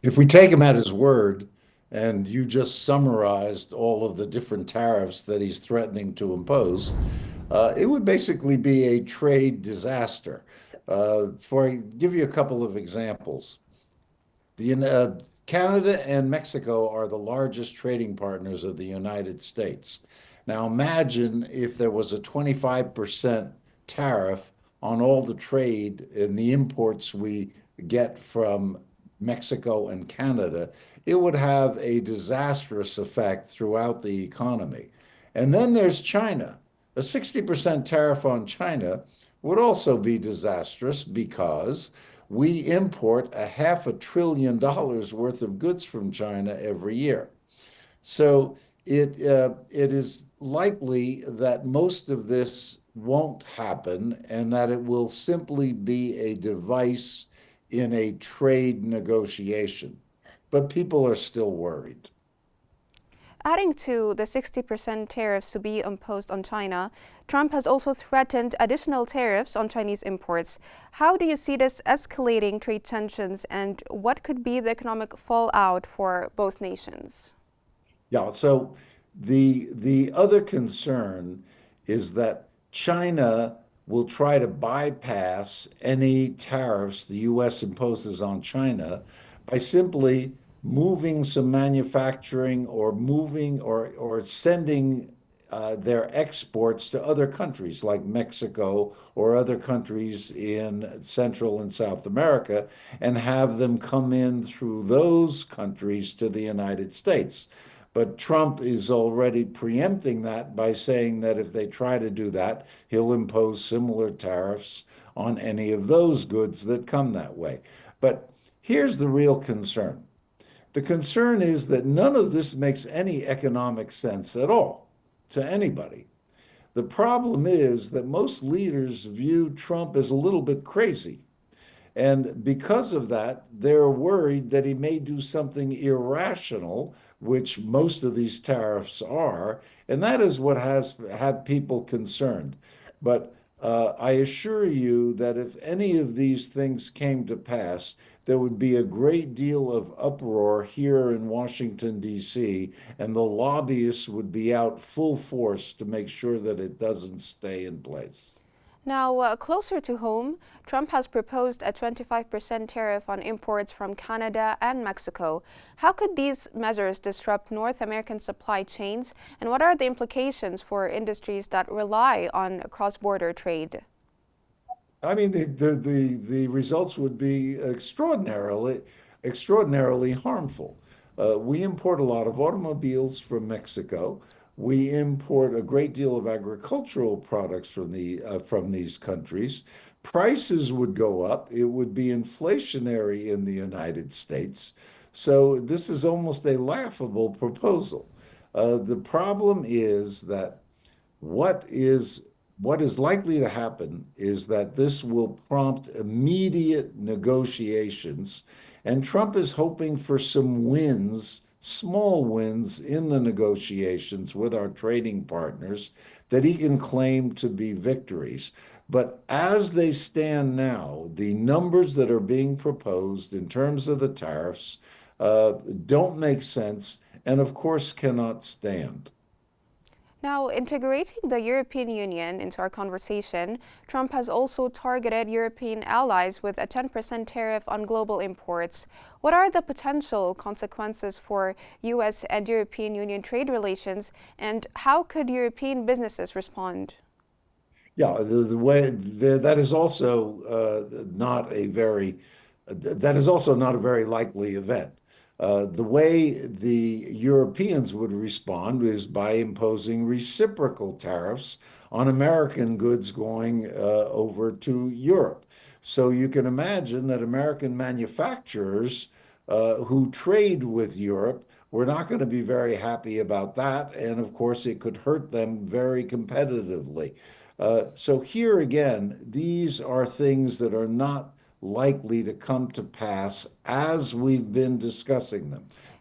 If we take him at his word, and you just summarized all of the different tariffs that he's threatening to impose, it would basically be a trade disaster. For give you a couple of examples, Canada and Mexico are the largest trading partners of the United States. Now imagine if there was a 25% tariff on all the trade and the imports we get from Mexico and Canada. It would have a disastrous effect throughout the economy. And then there's China. A 60% tariff on China would also be disastrous because we import a $500 billion worth of goods from China every year. So it is likely that most of this won't happen and that it will simply be a device in a trade negotiation. But people are still worried. Adding to the 60% tariffs to be imposed on China, Trump has also threatened additional tariffs on Chinese imports. How do you see this escalating trade tensions, and what could be the economic fallout for both nations? Yeah, so the other concern is that China will try to bypass any tariffs the US imposes on China by simply moving some manufacturing or moving or sending their exports to other countries like Mexico or other countries in Central and South America and have them come in through those countries to the United States. But Trump is already preempting that by saying that if they try to do that, he'll impose similar tariffs on any of those goods that come that way. But here's the real concern. The concern is that none of this makes any economic sense at all to anybody. The problem is that most leaders view Trump as a little bit crazy. And because of that, they're worried that he may do something irrational, which most of these tariffs are. And that is what has had people concerned. But I assure you that if any of these things came to pass, there would be a great deal of uproar here in Washington, D.C., and the lobbyists would be out full force to make sure that it doesn't stay in place. Now, closer to home, Trump has proposed a 25% tariff on imports from Canada and Mexico. How could these measures disrupt North American supply chains, and what are the implications for industries that rely on cross border trade? I mean, the results would be extraordinarily harmful. We import a lot of automobiles from Mexico. We import a great deal of agricultural products from these countries. Prices would go up. It would be inflationary in the United States. So this is almost a laughable proposal. The problem is that what is what is likely to happen is that this will prompt immediate negotiations, and Trump is hoping for some wins, small wins in the negotiations with our trading partners that he can claim to be victories. But as they stand now, the numbers that are being proposed in terms of the tariffs don't make sense and, of course, cannot stand. Now, integrating the European Union into our conversation, Trump has also targeted European allies with a 10% tariff on global imports. What are the potential consequences for US and European Union trade relations, and how could European businesses respond? Yeah, the way that is also not a very that is also not a very likely event. The way the Europeans would respond is by imposing reciprocal tariffs on American goods going over to Europe. So you can imagine that American manufacturers who trade with Europe were not going to be very happy about that. And of course, it could hurt them very competitively. So here again, these are things that are not likely to come to pass as we've been discussing them.